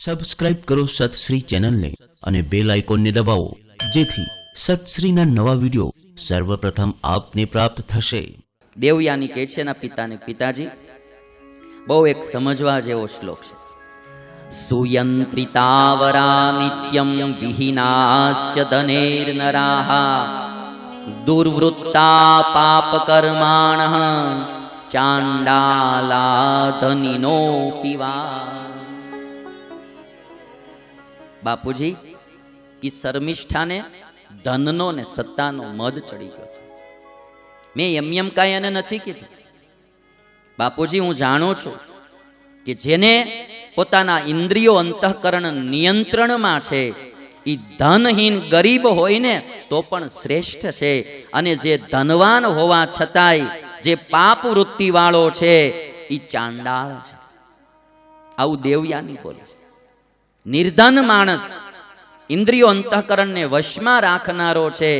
Subscribe કરો સતશ્રી ચેનલને અને બેલ આઇકોનને દબાવો, જેથી સતશ્રીના નવા વિડીયો સર્વપ્રથમ આપને પ્રાપ્ત થશે. દેવયાની કહે છે એના પિતાને, પિતાજી બહુ એક સમજવા જેવો શ્લોક છે. સુયંત્રિતાવરા નિત્યમ વિહિનાશ્ચ ધનેર્નરાઃ દુર્વૃત્તા પાપકર્માણઃ ચાંડાલા ધનિનો પીવા. બાપુજી, ઈ શર્મિષ્ઠાને ધનનો ને સત્તાનો મદ ચડી ગયો છે. મેં એમ કાંઈ એને નથી કીધું. બાપુજી, હું જાણું છું કે જેને પોતાના ઇન્દ્રિયો અંતઃકરણ નિયંત્રણમાં છે એ ધનહીન ગરીબ હોય ને તો પણ શ્રેષ્ઠ છે, અને જે ધનવાન હોવા છતાંય જે પાપ વૃત્તિ વાળો છે એ ચાંડાળ છે. આવું દેવયાની બોલે છે. નિર્ધન માણસ ઇન્દ્રિયો અંતઃકરણને વશમાં રાખનારો છે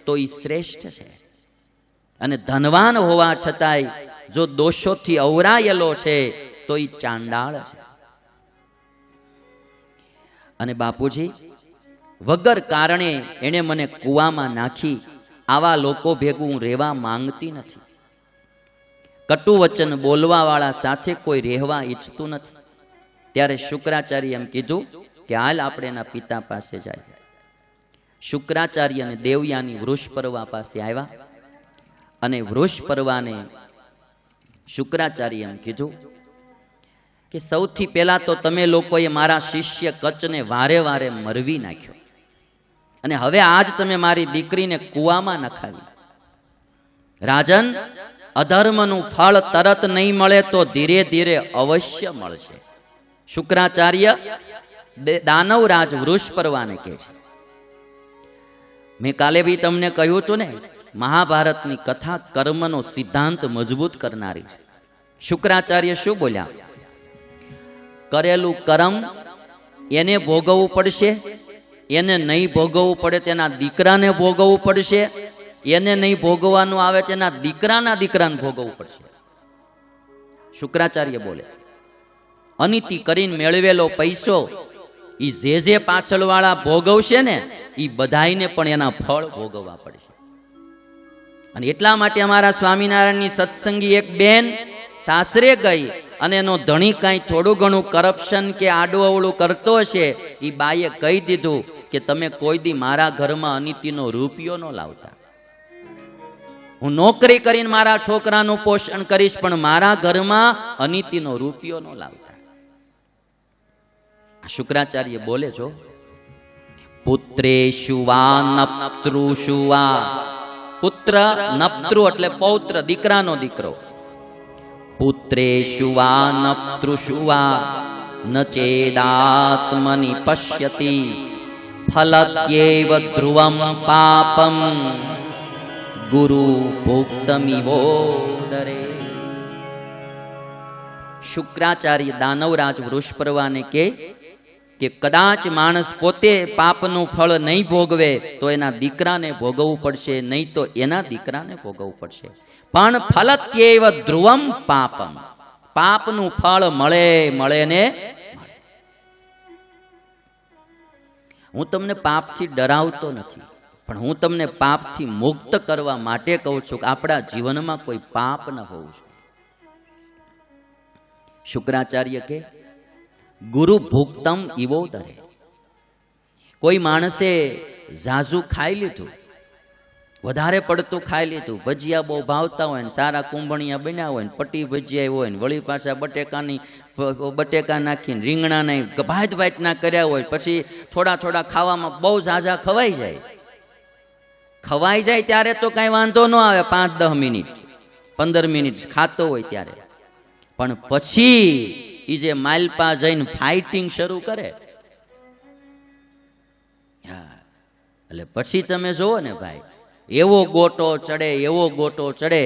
તો એ શ્રેષ્ઠ છે, અને ધનવાન હોવા છતાંય જો દોષોથી અવરાયેલો છે તો એ ચાંડાળ છે. અને બાપુજી, વગર કારણે એને મને કૂવામાં નાખી. આવા લોકો ભેગું હું રહેવા માંગતી નથી. કટુ વચન બોલવા વાળા સાથે કોઈ રહેવા ઈચ્છતું નથી. ત્યારે શુક્રાચાર્ય એમ કીધું કે હાલ આપણે એના પિતા પાસે જાય. શુક્રાચાર્ય અને દેવયાની વૃષપર્વા પાસે આવ્યા, અને વૃષપર્વાને શુક્રાચાર્ય એમ કીધું કે સૌથી પહેલા તો તમે લોકોએ મારા શિષ્ય કચ્છને વારે વારે મરવી નાખ્યો, અને હવે આજ તમે મારી દીકરીને કૂવામાં નખાવી. રાજન, અધર્મનું ફળ તરત નહીં મળે તો ધીરે ધીરે અવશ્ય મળશે. શુક્રાચાર્ય દાનવરાજ વૃષપર્વાને કહે છે. મેં કાલે બી તમને કહ્યું હતું ને, મહાભારતની કથા કર્મનો સિદ્ધાંત મજબૂત કરનારી છે. શુક્રાચાર્ય શું બોલ્યા? કરેલું કર્મ એને ભોગવવું પડશે, એને નહીં ભોગવવું પડે તેના દીકરાને ભોગવવું પડશે, એને નહીં ભોગવવાનું આવે તેના દીકરાને ભોગવવું પડશે. શુક્રાચાર્ય બોલે, અનિતિ કરીને મેળવેલો પૈસો ઈ જે પાછળ વાળા ભોગવશે ને ઈ બધાઈને પણ એના ફળ ભોગવવા પડશે. અને એટલા માટે અમારા સ્વામિનારાયણની સત્સંગી એક બેન સાસરે ગઈ, અને એનો ધણી કાંઈ થોડું ઘણું કરપ્શન કે આડું અવળું કરતો હશે, એ બાઈએ કહી દીધું કે તમે કોઈ દી મારા ઘરમાં અનિતિનો રૂપિયો ન લાવતા. હું નોકરી કરીને મારા છોકરાનું પોષણ કરીશ, પણ મારા ઘરમાં અનિતિનો રૂપિયો ન લાવતા. શુક્રાચાર્ય બોલે છો, પુત્રેષુ વા નપ્તૃષુ વા. પુત્ર નપ્તૃ એટલે પૌત્ર, દીકરાનો દીકરો. પુત્રેષુ વા નપ્તૃષુ વા ન ચેદાત્મનિ પશ્યતિ ફલત્યેવ ધ્રુવમ પાપમ ગુરુ ભુક્તમિવોદરે. શુક્રાચાર્ય દાનવરાજ વૃષપર્વાને કે કદાચ માણસ પોતે પાપનું ફળ નહીં ભોગવે તો એના દીકરાને ભોગવવું પડશે, નહીં તો એના દીકરાને ભોગવવું પડશે. પણ ફલત્યેવ ધ્રુવમ પાપમ, પાપનું ફળ મળે ને. હું તમને પાપથી ડરાવતો નથી, પણ હું તમને પાપથી મુક્ત કરવા માટે કહું છું કે આપણા જીવનમાં કોઈ પાપ ન હોવું જોઈએ. શુક્રાચાર્ય કે ગુરુ ભુક્તમ ઇવોદરે. કોઈ માણસે ઝાઝુ ખાઈ લીધું, વધારે પડતું ખાઈ લીધું, ભજીયા બહુ ભાવતા હોય ને, સારા કુંભણિયા બન્યા હોય ને, પટ્ટી ભજીયા હોય ને, વળી પાછા બટેકા નાખીને રીંગણાને ભાત ના કર્યા હોય, પછી થોડા ખાવામાં બહુ ઝાઝા ખવાઈ જાય ત્યારે તો કાંઈ વાંધો ન આવે, 5-10 મિનિટ 15 મિનિટ ખાતો હોય ત્યારે. પણ પછી ઈ જે માલપા જઈને ફાઇટિંગ શરૂ કરે, એટલે પછી તમે જોવો ને ભાઈ, એવો ગોટો ચડે.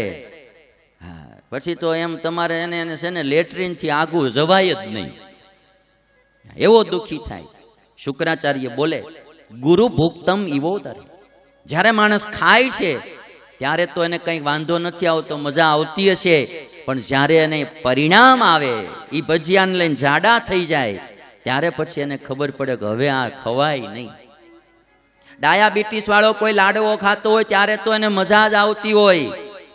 હા, પછી તો એમ તમારે એને છે ને લેટ્રિન થી આગું જવાય જ નહીં, એવો દુખી થાય. શુક્રાચાર્ય બોલે, ગુરુ ભુક્તમ ઇવોદરે. જ્યારે માણસ ખાય છે ત્યારે તો એને કંઈ વાંધો નથી આવતો, મજા આવતી હશે, પણ જ્યારે એને પરિણામ આવે, એ ભજીયાને લઈને જાડા થઈ જાય, ત્યારે પછી એને ખબર પડે કે હવે આ ખવાય નહીં. ડાયાબિટીસ વાળો કોઈ લાડવો ખાતો હોય ત્યારે તો એને મજા જ આવતી હોય,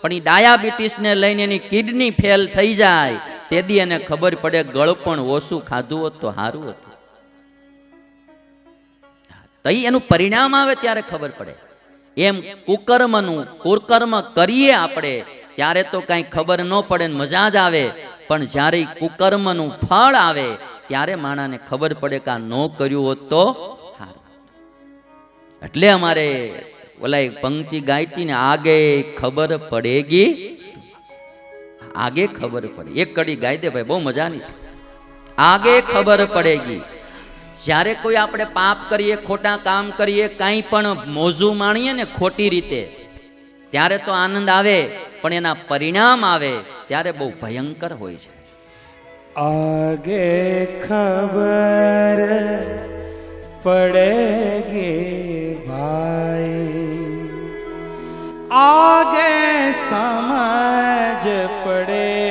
પણ એ ડાયાબિટીસને લઈને એની કિડની ફેલ થઈ જાય તેથી એને ખબર પડે ગળપણ ઓછું ખાધું હોત તો સારું હતું. તઈ એનું પરિણામ આવે ત્યારે ખબર પડે. એમ કુકર્મ કરીએ આપણે ત્યારે તો કઈ ખબર ન પડે ને મજા જ આવે, પણ જ્યારે કુકર્મનું ફળ આવે ત્યારે માણાને ખબર પડે કે આ ન કર્યું હોત તો સારું. એટલે અમારે ઓલા પંક્તિ ગાયતી ને આગે ખબર પડેગી, આગે ખબર પડે. એક કડી ગાઈ દે ભાઈ, બહુ મજાની છે. આગે ખબર પડેગી. જ્યારે કોઈ આપણે પાપ કરીએ, ખોટા કામ કરીએ, કાંઈ પણ મોજું માણીએ ને ખોટી રીતે, ત્યારે તો આનંદ આવે, પણ એના પરિણામ આવે ત્યારે બહુ ભયંકર હોય છે. आगे खबर पड़ेगी भाई, आगे समझ पड़ेगी,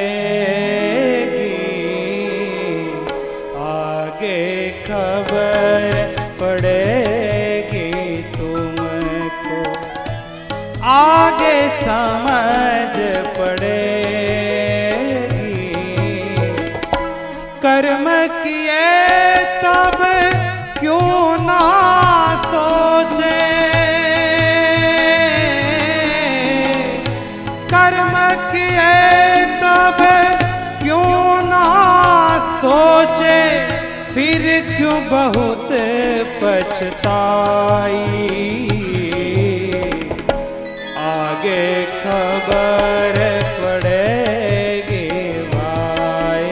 आगे खबर पड़ेगी तुमको, आगे समझ पड़ेगी। कर्म किए तब क्यों ना सोचे, कर्म किए तब क्यों ना सोचे, फिर क्यों बहुत पछताई, आगे खबर पड़ेगी भाई,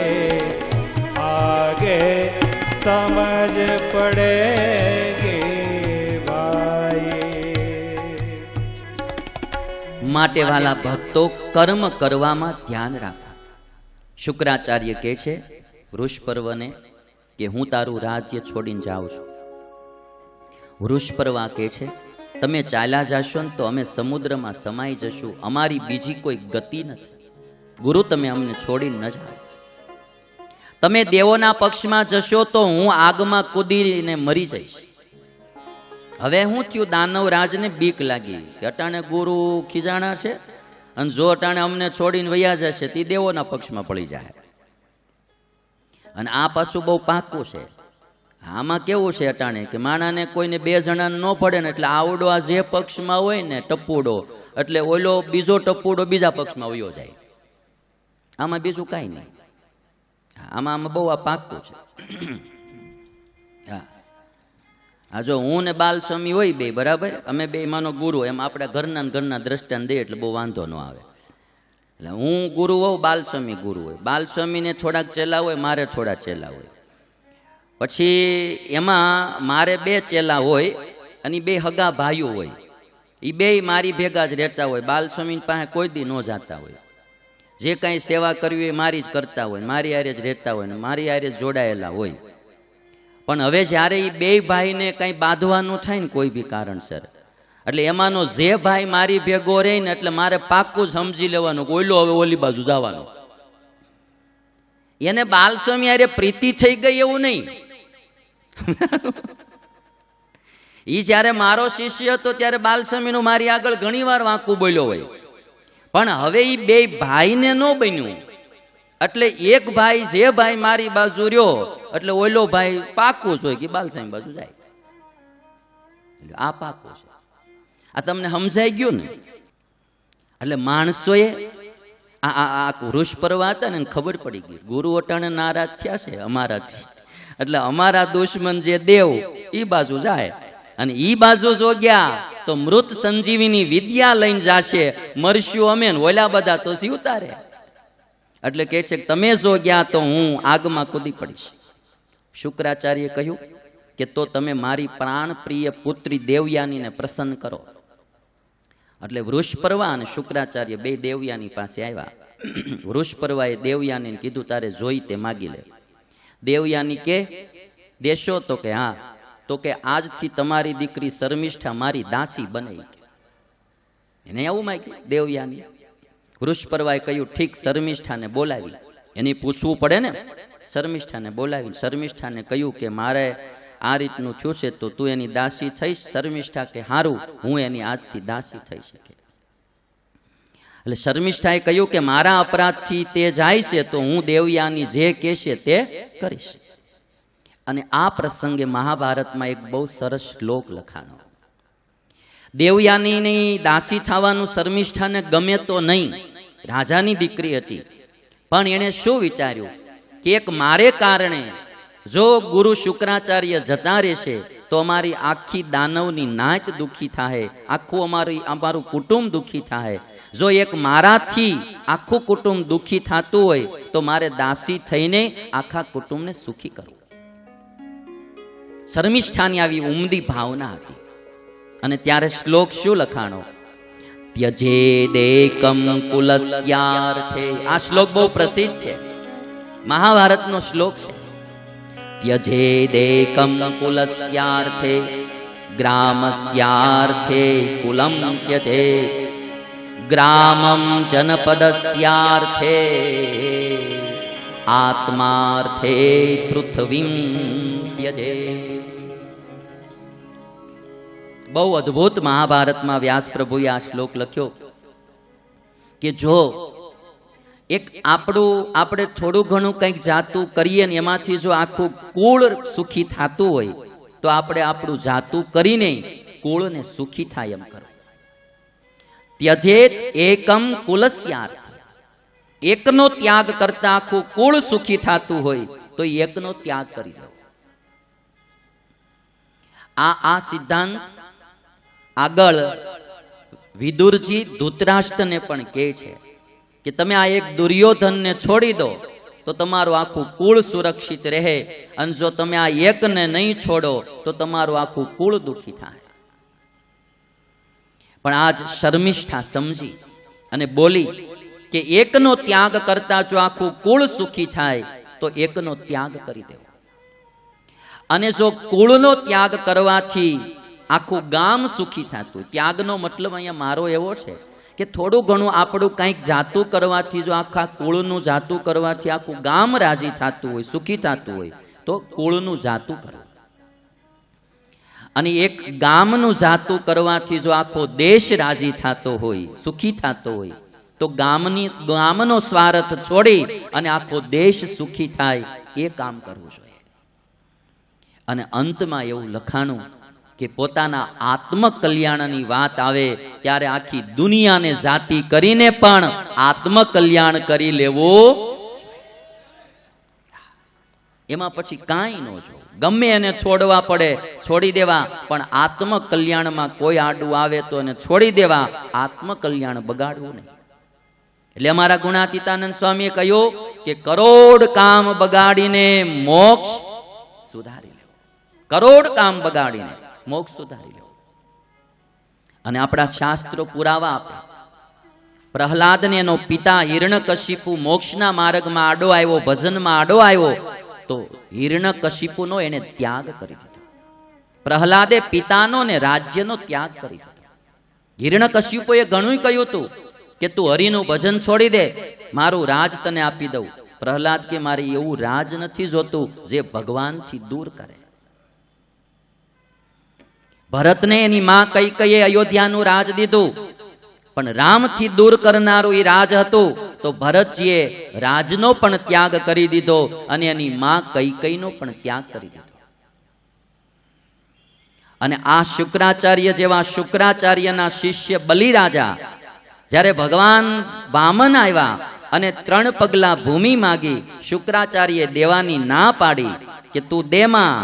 आगे समझ पड़ेगी भाई। માટે વાલા ભક્તો, કર્મ કરવામાં ધ્યાન રાખો. શુક્રાચાર્ય કહે છે વૃષપર્વને કે હું તારું રાજ્ય છોડીને જાઉં છું. વૃષપર્વા કહે છે તમે ચાલ્યા જશો ને તો અમે સમુદ્રમાં સમાઈ જશું, અમારી બીજી કોઈ ગતિ નથી. ગુરુ તમે અમને છોડીને ન જાઓ. તમે દેવોના પક્ષમાં જશો તો હું આગમાં કૂદીને મરી જઈશ. હવે હું થયું, દાનવ રાજને બીક લાગી કે અટાણે ગુરુ ખીજાણા છે અને જો અટાણે અમને છોડીને વયા જશે તે દેવોના પક્ષમાં પડી જાય. અને આ પાછું બહુ પાકું છે. આમાં કેવું છે અટાણે કે માણાને કોઈને બે જણાને ન પડે ને એટલે આવડો આ જે પક્ષમાં હોય ને ટપુડો, એટલે ઓલો બીજો ટપુડો બીજા પક્ષમાં વયો જાય. આમાં બીજું કાંઈ નહીં. આમાં બહુ આ પાકું છે. હા, આ જો હું ને બાલસ્વામી હોય બે બરાબર, અમે બે માનો ગુરુ, એમ આપણા ઘરના દ્રષ્ટાંત દે એટલે બહુ વાંધો ન આવે. એટલે હું ગુરુ હોઉં, બાલસ્વામી ગુરુ હોય. બાલસ્વામીને થોડાક ચેલા હોય, મારે થોડા ચેલા હોય. પછી એમાં મારે બે ચેલા હોય અને બે હગા ભાઈઓ હોય. એ બે મારી ભેગા જ રહેતા હોય. બાલસ્વામી પાસે કોઈ દી ન જાતા હોય. જે કાંઈ સેવા કરવી એ મારી જ કરતા હોય, મારી હારે જ રહેતા હોય ને મારી હારે જ જોડાયેલા હોય. પણ હવે જ્યારે એ બે ભાઈને કંઈ બાંધવાનું થાય ને કોઈ બી કારણસર, એટલે એમાંનો જે ભાઈ મારી ભેગો રહે ને એટલે મારે પાક્કું સમજી લેવાનું કે ઓલો હવે ઓલી બાજુ જવાનું. એને બાલસ્વામી હારે પ્રીતિ થઈ ગઈ એવું નહીં. ઈ જ્યારે મારો શિષ્ય હતો ત્યારે બાલસ્વામીનું મારી આગળ ઘણી વાર વાંકું બોલ્યો હોય, પણ હવે ઈ બે ભાઈને ન બન્યું. એટલે એક ભાઈ જે ભાઈ મારી બાજુ રહ્યો એટલે ઓલો ભાઈ પાકું જ હોય કે બાલસ્વામી બાજુ જાય. આ પાકું છે. આ તમને સમજાઈ ગયું ને? એટલે માણસોએ આ વૃષપર્વા હતા ને ખબર પડી ગઈ, ગુરુ અટાણે નારાજ થયા છે અમારાથી, એટલે અમારા દુશ્મન જે દેવ ઈ બાજુ જાય અને ઈ બાજુ જો ગયા તો મૃત સંજીવીની વિદ્યા લઈને જાશે, મરશું અમે ને ઓલા બધા તો સી ઉતારે. એટલે કહે છે તમે જો ગયા તો હું આગમાં કૂદી પડીશ. શુક્રાચાર્ય કહ્યું કે તો તમે મારી પ્રાણ પ્રિય પુત્રી દેવયાનીને પ્રસન્ન કરો. એટલે વૃષપર્વા અને શુક્રાચાર્ય બે દેવયાની પાસે આવ્યા. વૃષપર્વાએ દેવયાનીને કીધું તારે જોઈ તે માગી લે. દેવયાની કે દેશો? તો કે હા. તો કે આજથી તમારી દીકરી શર્મિષ્ઠા મારી દાસી બને. એને આવું માગ્યું દેવયાની. વૃષપર્વાએ કહ્યું ઠીક, શર્મિષ્ઠાને બોલાવી. એની પૂછવું પડે ને શર્મિષ્ઠાને બોલાવી શર્મિષ્ઠાને કહ્યું કે મારે આ રીતનું થયું છે તો તું એની દાસી થઈશ? શર્મિષ્ઠા કે હારું, હું એની આજથી દાસી થઈ શકે. એટલે શર્મિષ્ઠાએ કહ્યું કે મારા અપરાધથી તે જાય છે તો હું દેવયાની જે કહેશે તે કરીશ. અને આ પ્રસંગે મહાભારતમાં એક બહુ સરસ શ્લોક લખાણો. દેવયાનીની દાસી થવાનું શર્મિષ્ઠાને ગમે તો નહીં, રાજાની દીકરી હતી, પણ એણે શું વિચાર્યું કે એક મારે કારણે જો ગુરુ શુક્રાચાર્ય જતા રહેશે તો અમારી આખી દાનવની નાત દુઃખી થાય, આખું અમારું કુટુંબ દુઃખી થાય. જો એક મારાથી આખું કુટુંબ દુઃખી થતું હોય તો મારે દાસી થઈને આખા કુટુંબને સુખી કરવું. શર્મિષ્ઠાની આવી ઉમદી ભાવના હતી. અને ત્યારે શ્લોક શું લખાણો? ત્યજેદેકમ કુલસ્યાર્થે. આ શ્લોક બહુ પ્રસિદ્ધ છે, મહાભારતનો શ્લોક છે. ત્યજેદેકમ કુલસ્યાર્થે ગ્રામસ્યાર્થે કુલમ ત્યજે ગ્રામમ જનપદસ્યાર્થે આત્માર્થે પૃથ્વીમ ત્યજે. બહુ અદ્ભુત મહાભારતમાં વ્યાસ પ્રભુએ આ શ્લોક લખ્યો કે જો એક આપણે થોડું ઘણું કંઈક જાતું કરીએ ને એમાંથી જો આખું કુળ સુખી થતું હોય તો આપણે આપણું જાતું કરીને કુળને સુખી થાય એમ કરો. ત્યજેત એકમ કુલસ્યાર્થ. એકનો ત્યાગ કરતા આખું કુળ સુખી થતું હોય તો એકનો ત્યાગ કરી દો. આ સિદ્ધાંત આગળ વિદુરજી ધૃતરાષ્ટ્રને પણ કહે છે કે તમે આ એક દુર્યોધનને છોડી દો તો તમારું આખું કુળ સુરક્ષિત રહે, અને જો તમે આ એકને નહીં છોડો તો તમારું આખું કુળ દુઃખી થાય. પણ આજ શર્મિષ્ઠા સમજી અને બોલી કે એકનો ત્યાગ કરતા જો આખું કુળ સુખી થાય તો એકનો ત્યાગ કરી દેવો. અને જો કુળનો ત્યાગ કરવાથી આખું ગામ સુખી થતું. ત્યાગનો મતલબ અહીંયા મારો એવો છે કે થોડું ઘણું આપણું કંઈક જાતું કરવાથી જો આખા કુળનું જાતું કરવાથી આખું ગામ રાજી થતું હોય, સુખી થતું હોય તો કુળનું જાતું કરવું. અને એક ગામનું જાતું કરવાથી જો આખો દેશ રાજી થતો હોય, સુખી થતો હોય તો ગામનો સ્વાર્થ છોડી અને આખો દેશ સુખી થાય એ કામ કરવું જોઈએ. અને અંતમાં એવું લખાણું કે પોતાના આત્મકલ્યાણની વાત આવે ત્યારે આખી દુનિયાને જાતિ કરીને પણ આત્મકલ્યાણ કરી લેવું. એમાં પછી કાંઈ ન જો, ગમે એને છોડવા પડે છોડી દેવા, પણ આત્મકલ્યાણમાં કોઈ આડું આવે તો એને છોડી દેવા, આત્મકલ્યાણ બગાડવું નહીં. એટલે અમારા ગુણાતીતાનંદ સ્વામીએ કહ્યું કે કરોડ કામ બગાડીને મોક્ષ સુધારી લેવો. કરોડ કામ બગાડીને મોક્ષ સુધારી લેવો. અને આપણા શાસ્ત્રો પુરાવા આપે. પ્રહલાદને એનો પિતા હિરણ્યકશિપુ મોક્ષના માર્ગમાં આડો આવ્યો, ભજનમાં આડો આવ્યો તો હિરણ્યકશિપુનો એને ત્યાગ કરી દીધો. પ્રહલાદે પિતાનો ને રાજ્યનો ત્યાગ કરી દીધો. હિરણ્યકશિપુએ ઘણું કહ્યું હતું કે તું હરિનું ભજન છોડી દે, મારું રાજ તને આપી દઉં. પ્રહલાદ કે મારે એવું રાજ નથી જોતું જે ભગવાનથી દૂર કરે. ભરતને એની માં કૈકેયીએ અયોધ્યાનું રાજ દીધું, પણ રામથી દૂર કરનારું એ રાજ હતું તો ભરતજીએ રાજનો પણ ત્યાગ કરી દીધો અને એની માં કૈકેયીનો પણ ત્યાગ કરી દીધો. અને આ શુક્રાચાર્ય જેવા શુક્રાચાર્યના શિષ્ય બલિરાજા જ્યારે ભગવાન વામન આવ્યા અને 3 પગલા ભૂમિ માગી, શુક્રાચાર્યએ દેવાની ના પાડી કે તું દેમાં,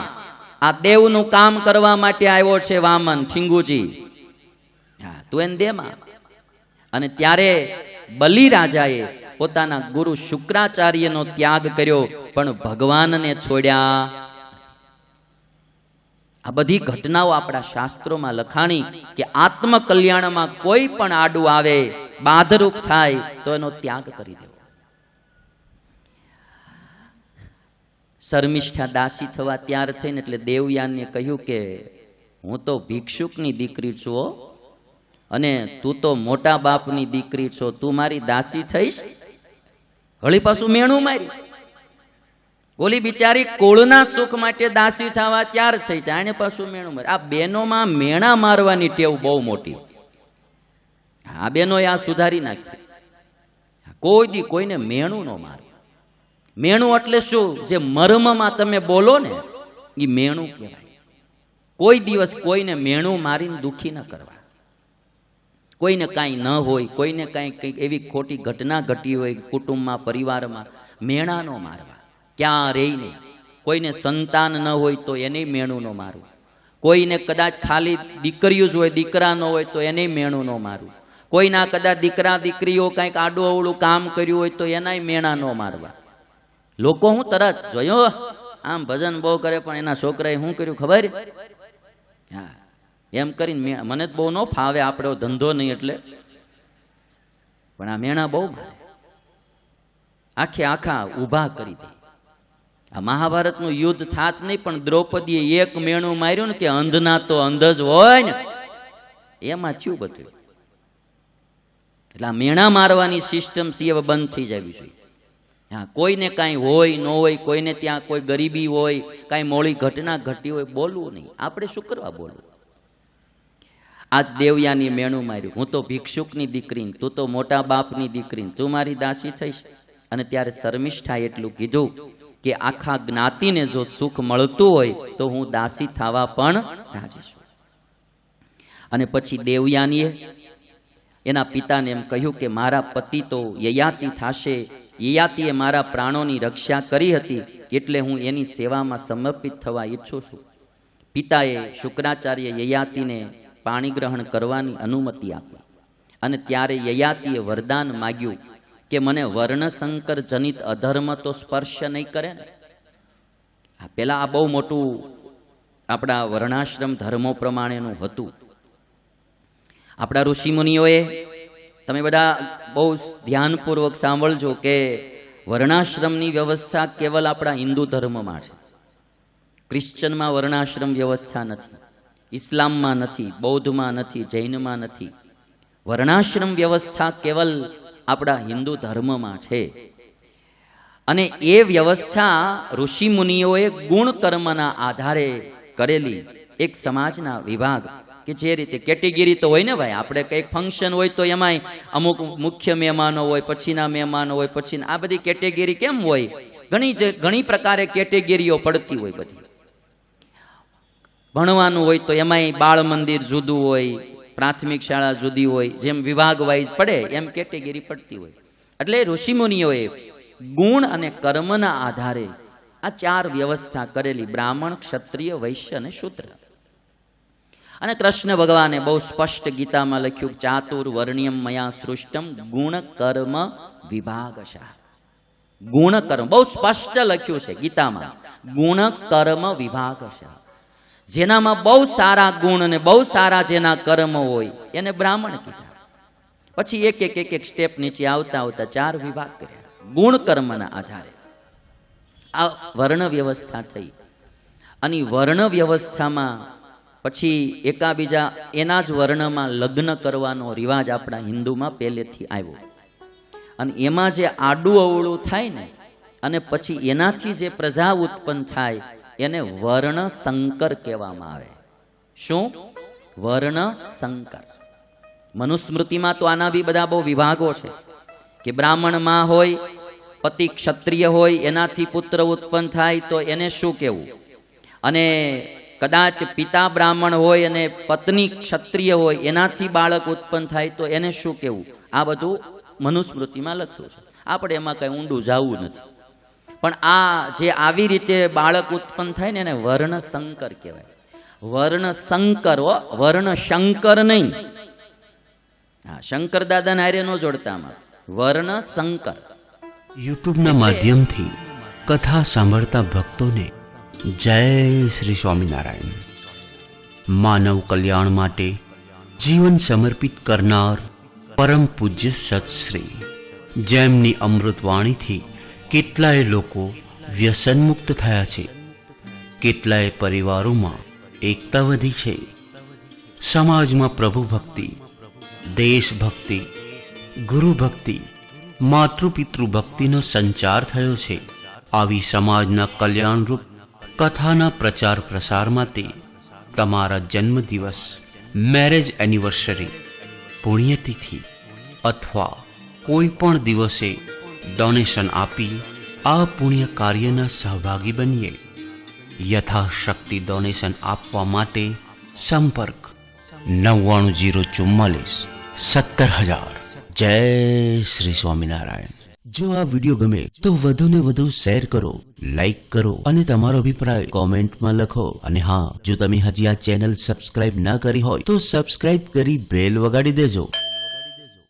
આ દેવનું કામ કરવા માટે આવ્યો છે વામન થીંગુજી, તું એને દેમાં. અને ત્યારે બલિરાજાએ પોતાના ગુરુ શુક્રાચાર્યનો ત્યાગ કર્યો પણ ભગવાનને છોડ્યા. આ બધી ઘટનાઓ આપણા શાસ્ત્રોમાં લખાણી કે આત્મકલ્યાણમાં કોઈ પણ આડું આવે, બાધરૂપ થાય તો એનો ત્યાગ કરી દેવો. શર્મિષ્ઠા દાસી થવા તૈયાર થઈને એટલે દેવયાનને કહ્યું કે હું તો ભિક્ષુકની દીકરી છું અને તું તો મોટા બાપની દીકરી છો, તું મારી દાસી થઈશ? વળી પાછું મેણું માર્યું. ઓલી બિચારી કુળના સુખ માટે દાસી થવા ત્યાર થઈ જાય, એને પાછું મેણું મારે. આ બહેનોમાં મેણા મારવાની ટેવ બહુ મોટી. આ બહેનોએ આ સુધારી નાખી. કોઈ દી કોઈને મેણું ન મારે. મેણું એટલે શું? જે મર્મમાં તમે બોલો ને એ મેણું કહેવાય. કોઈ દિવસ કોઈને મેણું મારીને દુઃખી ન કરવા. કોઈને કાંઈ ન હોય, કોઈને કાંઈ એવી ખોટી ઘટના ઘટી હોય કુટુંબમાં, પરિવારમાં, મેણા ન મારવા ક્યારેય નહીં. કોઈને સંતાન ન હોય તો એને મેણું ન મારવું. કોઈને કદાચ ખાલી દીકરીઓ જ હોય, દીકરા ન હોય તો એને મેણું ન મારવું. કોઈના કદાચ દીકરા દીકરીઓ કાંઈક આડું અવળું કામ કર્યું હોય તો એનાય મેણા ન મારવા. લોકો હું તરત જોયો, આમ ભજન બહુ કરે પણ એના છોકરાએ શું કર્યું ખબર? હા, એમ કરીને મને બહુ ન ફાવે, આપણો ધંધો નહીં એટલે, પણ આ મેણા બહુ મારે. આખા ઊભા કરી દે. આ મહાભારતનું યુદ્ધ થાત નહીં પણ દ્રૌપદીએ એક મેણું માર્યું ને કે અંધના તો અંધ જ હોય ને, એમાં થયું બધું. એટલે આ મેણા મારવાની સિસ્ટમ હવે બંધ થઈ જવી જોઈએ. હા, કોઈને કાંઈ હોય ન હોય, કોઈને ત્યાં કોઈ ગરીબી હોય, કાંઈ મોડી ઘટના ઘટી હોય, બોલવું નહીં. આપણે શું કરવા બોલવું? આજ દેવયાની મેણું માર્યું, હું તો ભિક્ષુકની દીકરી, તું તો મોટા બાપની દીકરી, તું મારી દાસી થઈશ. અને ત્યારે શર્મિષ્ઠાએ એટલું કીધું કે આખા જ્ઞાતિને જો સુખ મળતું હોય તો હું દાસી થવા પણ રાજી છું. અને પછી દેવયાનીએ એના પિતાને એમ કહ્યું કે મારા પતિ તો યયાતિ થશે, યયાતિએ મારા પ્રાણોની રક્ષા કરી હતી, એટલે હું એની સેવામાં સમર્પિત થવા ઈચ્છું છું. પિતાએ શુક્રાચાર્ય યયાતિને પાણી ગ્રહણ કરવાની અનુમતિ આપી. અને ત્યારે યયાતિએ વરદાન માગ્યું કે મને વર્ણશંકર જનિત અધર્મ તો સ્પર્શ નહીં કરે ને. પેલા આ બહુ મોટું આપણા વર્ણાશ્રમ ધર્મો પ્રમાણેનું હતું. આપણા ઋષિમુનિઓએ, તમે બધા બહુ ધ્યાનપૂર્વક સાંભળજો કે વર્ણાશ્રમની વ્યવસ્થા કેવલ આપણા હિન્દુ ધર્મમાં છે. ક્રિશ્ચનમાં વર્ણાશ્રમ વ્યવસ્થા નથી, ઇસ્લામમાં નથી, બૌદ્ધમાં નથી, જૈનમાં નથી. વર્ણાશ્રમ વ્યવસ્થા કેવલ આપણા હિન્દુ ધર્મમાં છે. અને એ વ્યવસ્થા ઋષિમુનિઓએ ગુણ કર્મના આધારે કરેલી એક સમાજના વિભાગ, કે જે રીતે કેટેગરી તો હોય ને ભાઈ, આપણે કંઈક ફંક્શન હોય તો એમાંય અમુક મુખ્ય મહેમાનો હોય, પછીના મહેમાનો હોય, પછી આ બધી કેટેગરી કેમ હોય? ઘણી પ્રકારે કેટેગરીઓ પડતી હોય. બધી ભણવાનું હોય તો એમાંય બાળ મંદિર જુદું હોય, પ્રાથમિક શાળા જુદી હોય, જેમ વિભાગ વાઇઝ પડે એમ કેટેગરી પડતી હોય. એટલે ઋષિમુનિઓએ ગુણ અને કર્મના આધારે આ ચાર વ્યવસ્થા કરેલી: બ્રાહ્મણ, ક્ષત્રિય, વૈશ્ય અને શૂદ્ર. અને કૃષ્ણ ભગવાને બહુ સ્પષ્ટ ગીતામાં લખ્યું, ચાતુર વર્ણ્યમ મયા સૃષ્ટમ ગુણ કર્મ વિભાગશઃ. ગુણ કર્મ બહુ સ્પષ્ટ લખ્યું છે ગીતામાં, ગુણ કર્મ વિભાગશઃ. જેનામાં બહુ સારા ગુણ અને બહુ સારા જેના કર્મ હોય એને બ્રાહ્મણ કીધા. પછી એક સ્ટેપ નીચે આવતા ચાર વિભાગ કર્યા ગુણ કર્મના આધારે. આ વર્ણ વ્યવસ્થા થઈ. અને વર્ણ વ્યવસ્થામાં પછી એકાબીજા એના જ વર્ણમાં લગ્ન કરવાનો રિવાજ આપણા હિન્દુમાં પહેલેથી આવ્યો. અને એમાં જે આડું અવળું થાય ને, અને પછી એનાથી જે પ્રજા ઉત્પન્ન થાય એને વર્ણ સંકર કહેવામાં આવે. શું? વર્ણ સંકર. મનુસ્મૃતિમાં તો આના બી બધા બહુ વિભાગો છે કે બ્રાહ્મણમાં હોય, પતિ ક્ષત્રિય હોય, એનાથી પુત્ર ઉત્પન્ન થાય તો એને શું કહેવું? અને કદાચ પિતા બ્રાહ્મણ હોય અને પત્ની ક્ષત્રિય હોય, એનાથી બાળક ઉત્પન્ન થાય તો એને શું કહેવું? આ બધું મનુસ્મૃતિમાં લખ્યું છે. આપણે એમાં કઈ ઊંડું જવું નથી. પણ આ જે આવી રીતે બાળક ઉત્પન્ન થાય ને એને વર્ણ સંકર કહેવાય. વર્ણ સંકર, વર્ણ શંકર નહીં. હા, શંકર દાદા હારે નો જોડતામાં, વર્ણ સંકર. યુટ્યુબના માધ્યમથી કથા સાંભળતા ભક્તોને જય શ્રી સ્વામિનારાયણ. માનવ કલ્યાણ માટે જીવન સમર્પિત કરનાર પરમ પૂજ્ય સત્શ્રી, જેમની અમૃતવાણીથી કેટલાય લોકો વ્યસનમુક્ત થયા છે, કેટલાય પરિવારોમાં એકતા વધી છે, સમાજમાં પ્રભુ ભક્તિ, દેશભક્તિ, ગુરુ ભક્તિ, માતૃપિતૃ ભક્તિનો સંચાર થયો છે. આવી સમાજના કલ્યાણરૂપ કથાના પ્રચાર પ્રસાર માટે તમારા જન્મદિવસ, મેરેજ એનિવર્સરી, પુણ્યતિથિ અથવા કોઈ પણ દિવસે ડોનેશન આપી આ પુણ્ય કાર્યના સહભાગી બનીએ. યથાશક્તિ ડોનેશન આપવા માટે સંપર્ક 9904 17000. જય શ્રી સ્વામિનારાયણ. જો આ વિડીયો ગમે તો વધુને વધુ શેર કરો, લાઈક કરો અને તમારો અભિપ્રાય કોમેન્ટમાં લખો. અને હા, જો તમે હજી આ ચેનલ સબસ્ક્રાઇબ ના કરી હોય તો સબસ્ક્રાઇબ કરી બેલ વગાડી દેજો.